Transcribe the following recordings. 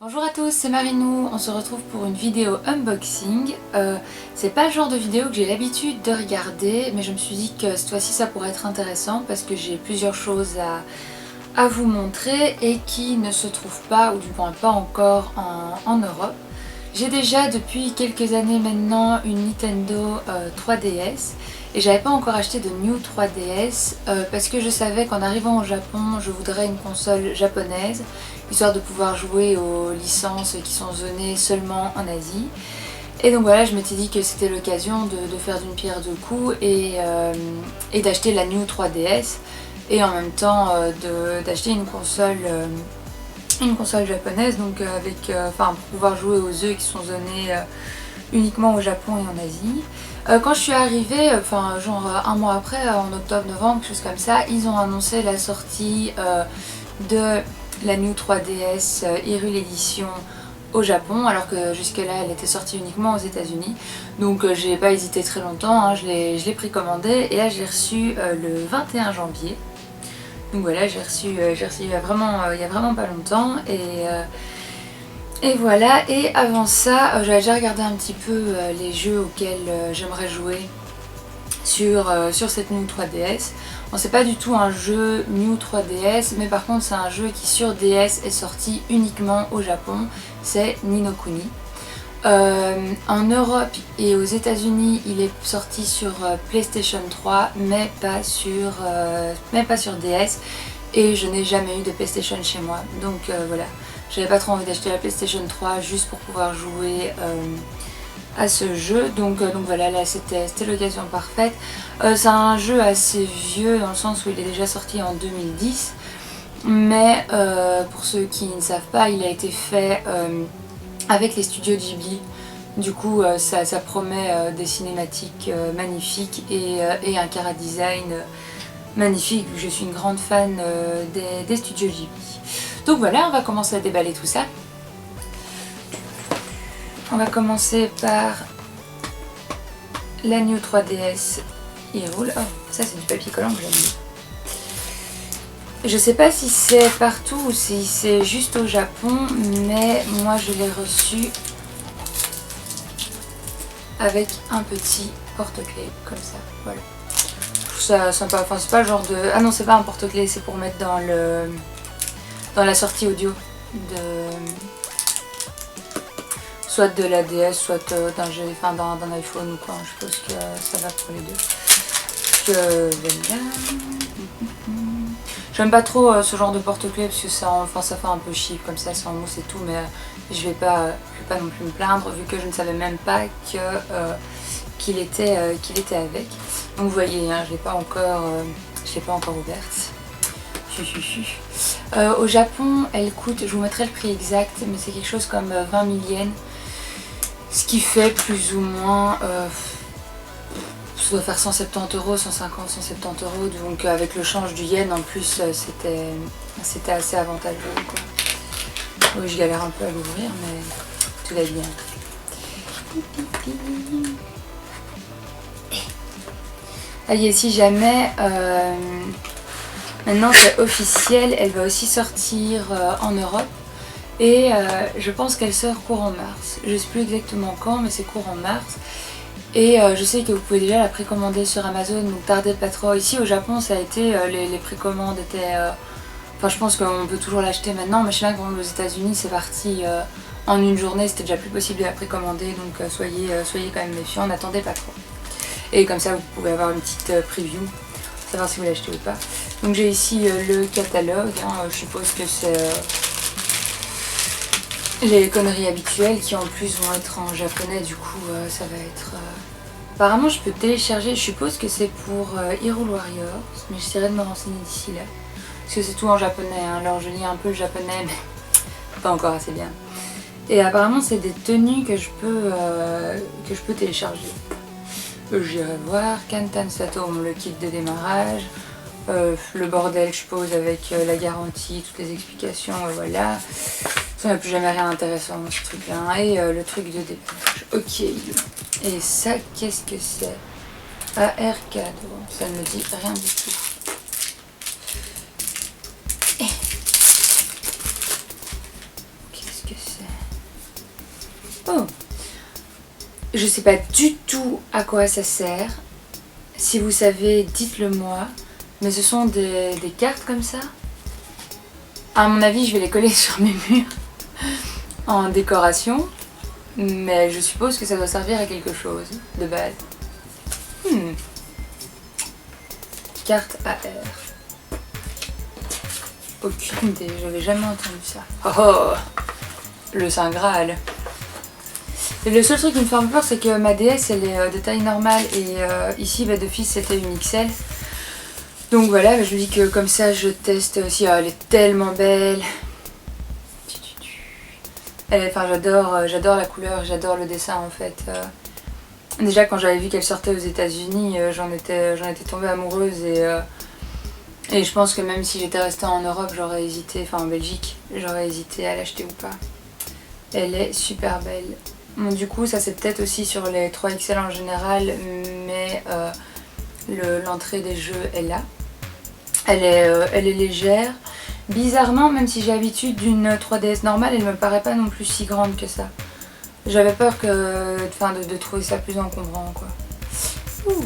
Bonjour à tous, c'est Marinou, on se retrouve pour une vidéo unboxing. C'est pas le genre de vidéo que j'ai l'habitude de regarder, mais je me suis dit que cette fois-ci ça pourrait être intéressant parce que j'ai plusieurs choses à vous montrer et qui ne se trouvent pas, ou du moins pas encore en Europe. J'ai déjà depuis quelques années maintenant une Nintendo 3DS et j'avais pas encore acheté de New 3DS parce que je savais qu'en arrivant au Japon je voudrais une console japonaise histoire de pouvoir jouer aux licences qui sont zonées seulement en Asie. Et donc voilà, je m'étais dit que c'était l'occasion de faire d'une pierre deux coups et d'acheter la New 3DS et en même temps d'acheter une console japonaise, donc pour pouvoir jouer aux jeux qui sont zonés uniquement au Japon et en Asie. Quand je suis arrivée, genre un mois après, en octobre-novembre, quelque chose comme ça, ils ont annoncé la sortie de la New 3DS Hyrule Edition au Japon, alors que jusque-là elle était sortie uniquement aux États-Unis. Donc j'ai pas hésité très longtemps, hein, je l'ai précommandé et là je l'ai reçu le 21 janvier. Donc voilà, j'ai reçu il y a vraiment pas longtemps et voilà. Et avant ça, j'avais déjà regardé un petit peu les jeux auxquels j'aimerais jouer sur cette New 3DS. Bon, c'est pas du tout un jeu New 3DS, mais par contre c'est un jeu qui sur DS est sorti uniquement au Japon, c'est Ni no Kuni. En Europe et aux États-Unis, il est sorti sur PlayStation 3, mais pas sur DS. Et je n'ai jamais eu de PlayStation chez moi. Donc voilà, j'avais pas trop envie d'acheter la PlayStation 3 juste pour pouvoir jouer à ce jeu. Donc voilà, là c'était l'occasion parfaite. C'est un jeu assez vieux dans le sens où il est déjà sorti en 2010. Mais pour ceux qui ne savent pas, il a été fait avec les studios Ghibli. Du coup ça promet des cinématiques magnifiques et un chara design magnifique. Je suis une grande fan des studios Ghibli. Donc voilà, on va commencer à déballer tout ça. On va commencer par la New 3DS Hyrule. Oh, ça c'est du papier collant que j'aime bien. Je sais pas si c'est partout ou si c'est juste au Japon, mais moi je l'ai reçu avec un petit porte-clés comme ça, voilà. Je trouve ça sympa, enfin c'est pas le genre de... Ah non, c'est pas un porte-clés, c'est pour mettre dans la sortie audio soit de la DS, soit d'un iPhone ou quoi. Je pense que ça va pour les deux. J'aime pas trop ce genre de porte-clés parce que ça fait un peu chic comme ça, c'est en mousse et tout, mais je vais pas non plus me plaindre vu que je ne savais même pas qu'il était avec. Donc vous voyez, hein, je l'ai pas encore ouverte. Au Japon, elle coûte, je vous mettrai le prix exact, mais c'est quelque chose comme 20 000 yens, ce qui fait plus ou moins... ça doit faire 170 €, 150, 170 €, donc avec le change du yen en plus c'était assez avantageux quoi. Oui, je galère un peu à l'ouvrir, mais tout va bien. Allez, si jamais maintenant c'est officiel, elle va aussi sortir en Europe et je pense qu'elle sort courant mars. Je sais plus exactement quand, mais c'est courant mars. Et je sais que vous pouvez déjà la précommander sur Amazon, donc tardez pas trop. Ici au Japon ça a été, les précommandes étaient... Enfin je pense qu'on peut toujours l'acheter maintenant, mais je sais bien qu'aux États-Unis c'est parti en une journée, c'était déjà plus possible de la précommander, donc soyez quand même méfiants, n'attendez pas trop. Et comme ça vous pouvez avoir une petite preview, savoir si vous l'achetez ou pas. Donc j'ai ici le catalogue, hein, je suppose que c'est... les conneries habituelles qui en plus vont être en japonais, du coup ça va être... Apparemment je peux télécharger, je suppose que c'est pour Hyrule Warriors, mais j'essaierai de me renseigner d'ici là. Parce que c'est tout en japonais, hein. Alors je lis un peu le japonais, mais pas encore assez bien. Et apparemment c'est des tenues que je peux télécharger. J'irai voir. Kantan Satom, le kit de démarrage. Le bordel, je suppose, avec la garantie, toutes les explications, voilà. Ça n'a plus jamais rien d'intéressant dans ce truc là. Et le truc de démarrage. Ok. Et ça, qu'est-ce que c'est? AR4. Bon, ça ne me dit rien du tout. Qu'est-ce que c'est? Oh! Je sais pas du tout à quoi ça sert. Si vous savez, dites-le moi. Mais ce sont des cartes comme ça. À mon avis, je vais les coller sur mes murs en décoration. Mais je suppose que ça doit servir à quelque chose de base. Carte AR. Aucune idée, j'avais jamais entendu ça. Oh oh! Le Saint Graal. Et le seul truc qui me fait un peu peur, c'est que ma DS elle est de taille normale et ici d'office c'était une XL. Donc voilà, je me dis que comme ça je teste aussi. Elle est tellement belle. Enfin, j'adore la couleur, j'adore le dessin en fait. Déjà quand j'avais vu qu'elle sortait aux États-Unis, j'en étais tombée amoureuse et je pense que même si j'étais restée en Europe, j'aurais hésité, enfin en Belgique, j'aurais hésité à l'acheter ou pas. Elle est super belle. Bon, du coup, ça c'est peut-être aussi sur les 3XL en général, mais l'entrée des jeux est là. Elle est légère. Bizarrement, même si j'ai l'habitude d'une 3DS normale, elle me paraît pas non plus si grande que ça. J'avais peur de trouver ça plus encombrant, quoi. Ouh,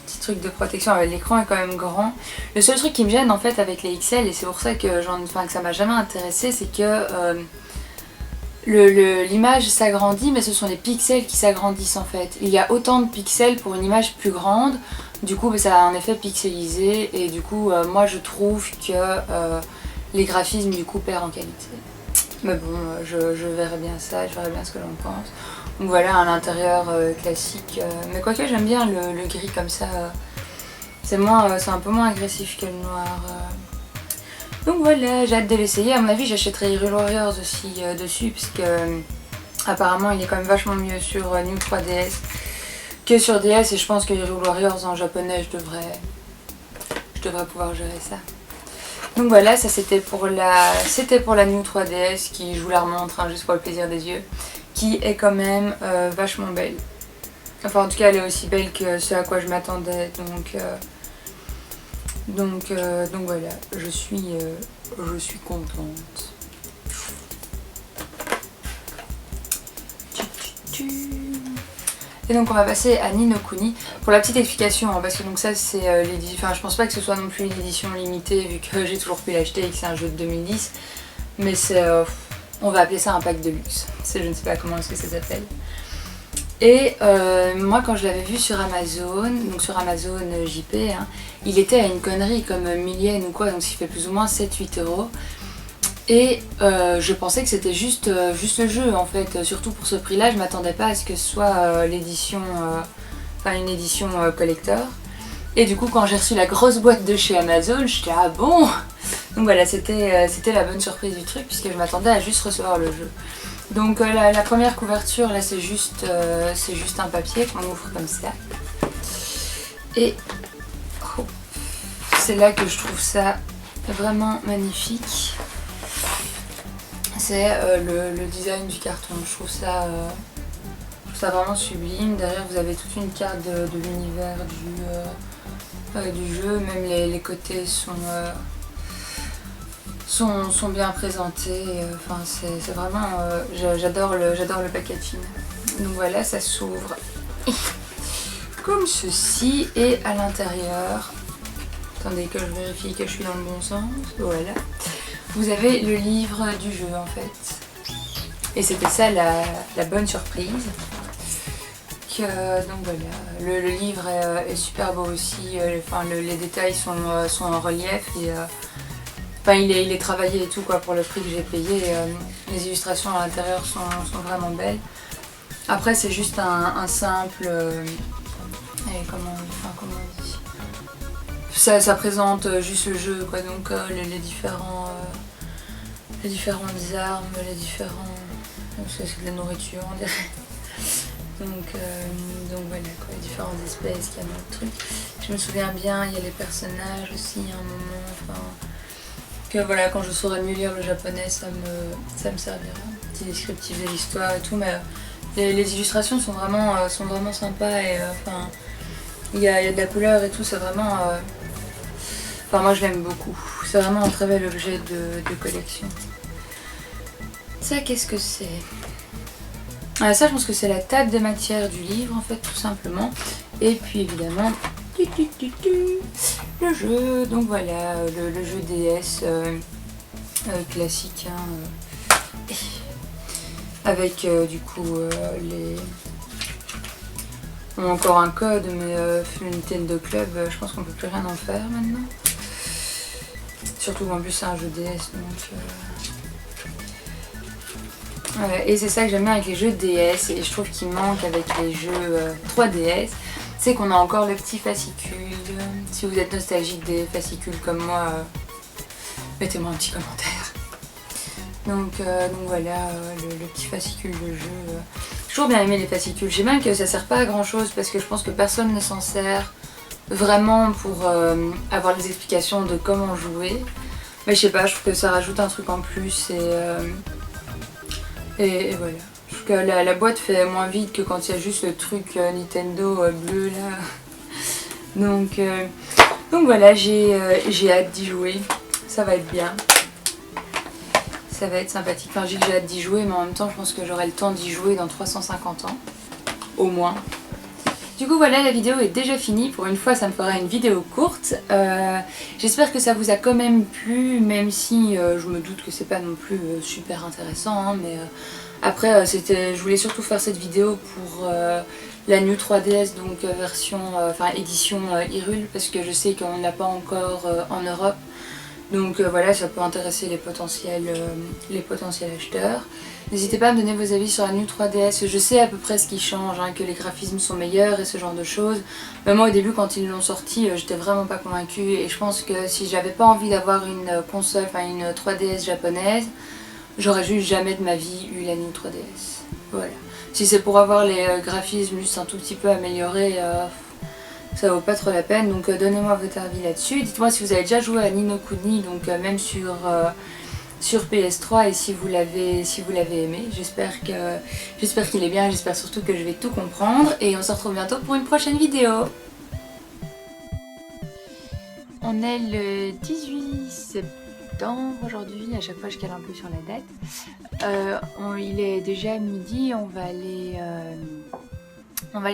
petit truc de protection. L'écran est quand même grand. Le seul truc qui me gêne en fait avec les XL, et c'est pour ça que ça m'a jamais intéressé, c'est que l'image s'agrandit, mais ce sont les pixels qui s'agrandissent en fait. Il y a autant de pixels pour une image plus grande, du coup ça a un effet pixelisé, et du coup moi je trouve que les graphismes du coup perdent en qualité. Mais bon, je verrai bien ça, je verrai bien ce que j'en pense. Donc voilà, un intérieur classique, mais quoique j'aime bien le gris comme ça, c'est un peu moins agressif que le noir. Donc voilà, j'ai hâte de l'essayer. À mon avis, j'achèterai Hyrule Warriors aussi dessus, puisque apparemment il est quand même vachement mieux sur New 3DS que sur DS, et je pense que Hyrule Warriors en japonais, je devrais pouvoir gérer ça. Donc voilà, ça c'était pour la New 3DS qui, je vous la remontre juste pour le plaisir des yeux, qui est quand même vachement belle. Enfin en tout cas elle est aussi belle que ce à quoi je m'attendais, donc voilà, je suis contente. Et donc on va passer à Ni no Kuni. Pour la petite explication, hein, parce que donc ça c'est l'édition, enfin je pense pas que ce soit non plus une édition limitée vu que j'ai toujours pu l'acheter et que c'est un jeu de 2010. Mais c'est, on va appeler ça un pack de luxe. Je ne sais pas comment est-ce que ça s'appelle. Et moi quand je l'avais vu sur Amazon, donc sur Amazon JP, hein, il était à une connerie comme 1000 yens ou quoi, donc ce qui fait plus ou moins 7-8 €. Et je pensais que c'était juste le jeu en fait, surtout pour ce prix là, je m'attendais pas à ce que ce soit l'édition, une édition collector. Et du coup quand j'ai reçu la grosse boîte de chez Amazon, j'étais ah bon. Donc voilà, c'était la bonne surprise du truc puisque je m'attendais à juste recevoir le jeu. Donc la première couverture là c'est juste un papier qu'on ouvre comme ça. Et c'est là que je trouve ça vraiment magnifique. C'est le design du carton, je trouve ça vraiment sublime. Derrière vous avez toute une carte de l'univers du jeu, même les côtés sont bien présentés. Enfin c'est vraiment, j'adore le packaging. Donc voilà, ça s'ouvre comme ceci, et à l'intérieur, attendez que je vérifie que je suis dans le bon sens, voilà. Vous avez le livre du jeu en fait. Et c'était ça la bonne surprise. Donc voilà, le livre est super beau aussi. Les détails sont en relief et il est travaillé et tout quoi pour le prix que j'ai payé. Les illustrations à l'intérieur sont vraiment belles. Après c'est juste un simple... comment on dit, ça présente juste le jeu quoi, donc les différentes armes, c'est de la nourriture on dirait. Donc voilà quoi, les différentes espèces qu'il y a dans le truc. Je me souviens bien, il y a les personnages aussi à un moment, que voilà, quand je saurai mieux lire le japonais ça me servira. Petit descriptif de l'histoire et tout, mais les illustrations sont vraiment sympas et il y a de la couleur et tout, c'est vraiment... moi je l'aime beaucoup, c'est vraiment un très bel objet de collection. Ça, qu'est-ce que c'est? Ça, je pense que c'est la table de matière du livre, en fait, tout simplement. Et puis, évidemment, le jeu. Donc voilà, le jeu DS classique. Hein, avec, du coup, les... On a encore un code, mais le Nintendo Club, je pense qu'on peut plus rien en faire maintenant. Surtout qu'en plus, c'est un jeu DS, donc... Et c'est ça que j'aime bien avec les jeux DS et je trouve qu'il manque avec les jeux 3DS, c'est qu'on a encore le petit fascicule. Si vous êtes nostalgique des fascicules comme moi, mettez-moi un petit commentaire. Donc voilà, le petit fascicule de jeu. J'ai toujours bien aimé les fascicules. J'aime bien que ça sert pas à grand chose parce que je pense que personne ne s'en sert vraiment pour avoir les explications de comment jouer. Mais je sais pas, je trouve que ça rajoute un truc en plus et voilà. Je trouve que la boîte fait moins vide que quand il y a juste le truc Nintendo bleu là. Donc voilà, j'ai hâte d'y jouer. Ça va être bien. Ça va être sympathique. Enfin, j'ai hâte d'y jouer, mais en même temps, je pense que j'aurai le temps d'y jouer dans 350 ans. Au moins. Du coup voilà, la vidéo est déjà finie, pour une fois ça me fera une vidéo courte. J'espère que ça vous a quand même plu, même si je me doute que c'est pas non plus super intéressant, hein, mais après je voulais surtout faire cette vidéo pour la New 3DS, donc version, édition Hyrule, parce que je sais qu'on ne l'a pas encore en Europe. Donc voilà, ça peut intéresser les potentiels acheteurs. N'hésitez pas à me donner vos avis sur la New 3DS. Je sais à peu près ce qui change, hein, que les graphismes sont meilleurs et ce genre de choses. Mais moi au début quand ils l'ont sorti, j'étais vraiment pas convaincue. Et je pense que si j'avais pas envie d'avoir une console, une 3DS japonaise, j'aurais juste jamais de ma vie eu la New 3DS. Voilà. Si c'est pour avoir les graphismes juste un tout petit peu améliorés, ça vaut pas trop la peine, donc donnez-moi votre avis là-dessus. Dites-moi si vous avez déjà joué à Ni no Kuni, donc même sur PS3, et si vous l'avez aimé. J'espère qu'il est bien, j'espère surtout que je vais tout comprendre. Et on se retrouve bientôt pour une prochaine vidéo. On est le 18 septembre aujourd'hui, à chaque fois je cale un peu sur la date. Il est déjà midi, on va aller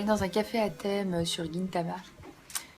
dans un café à thème sur Gintama.